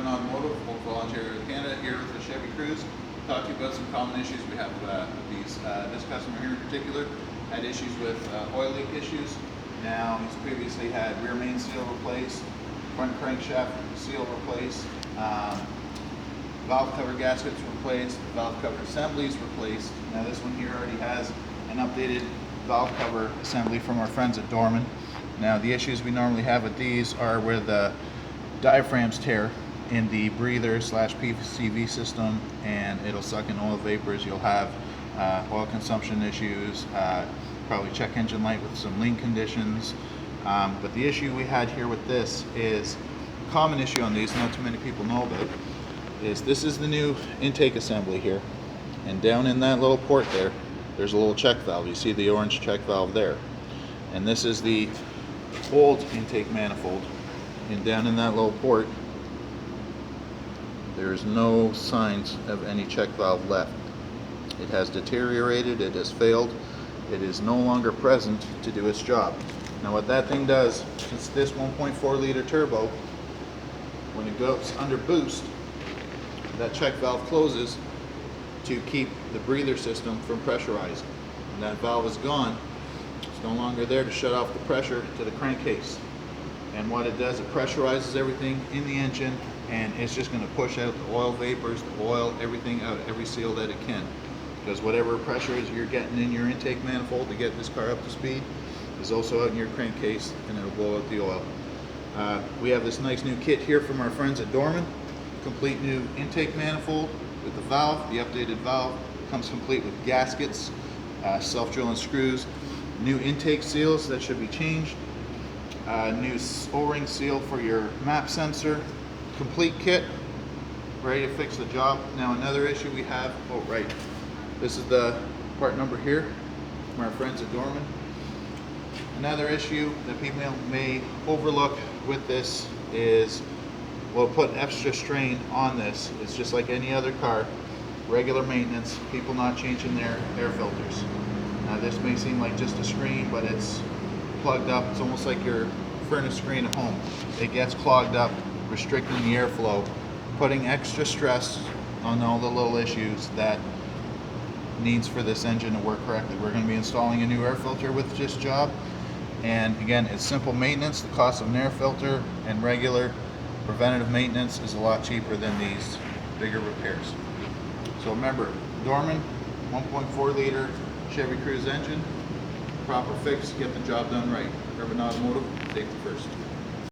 Automotive, Oakville Ontario, Canada, here with the Chevy Cruze. Talk to you about some common issues we have with these. This customer here in particular had issues with oil leak issues. Now he's previously had rear main seal replaced, front crankshaft seal replaced, valve cover gaskets replaced, valve cover assemblies replaced. Now this one here already has an updated valve cover assembly from our friends at Dorman. Now the issues we normally have with these are where the diaphragms tear in the breather / PCV system, and it'll suck in oil vapors. You'll have oil consumption issues, probably check engine light with some lean conditions. But the issue we had here with this is a common issue on these, not too many people know about, is this is the new intake assembly here, and down in that little port there's a little check valve. You see the orange check valve there, and this is the old intake manifold, and down in that little port there's no signs of any check valve left. It has deteriorated, it has failed, it is no longer present to do its job. Now what that thing does, it's this 1.4 liter turbo, when it goes under boost, that check valve closes to keep the breather system from pressurizing. When that valve is gone, it's no longer there to shut off the pressure to the crankcase. And what it does, it pressurizes everything in the engine, and it's just going to push out the oil vapors, the oil, everything out, every seal that it can. Because whatever pressure is you're getting in your intake manifold to get this car up to speed is also out in your crankcase, and it'll blow out the oil. We have this nice new kit here from our friends at Dorman. Complete new intake manifold with the valve, the updated valve. Comes complete with gaskets, self-drilling screws, new intake seals that should be changed, new O-ring seal for your map sensor. Complete kit, ready to fix the job. Now another issue we have, this is the part number here from our friends at Dorman. Another issue that people may overlook with this is we'll put extra strain on this. It's just like any other car, regular maintenance, people not changing their air filters. Now this may seem like just a screen, but it's plugged up. It's almost like your furnace screen at home. It gets clogged up, restricting the airflow, putting extra stress on all the little issues that needs for this engine to work correctly. We're going to be installing a new air filter with this job, and again, it's simple maintenance. The cost of an air filter and regular preventative maintenance is a lot cheaper than these bigger repairs. So remember, Dorman 1.4 liter Chevy Cruze engine, proper fix, get the job done right. Urban Automotive, safety first.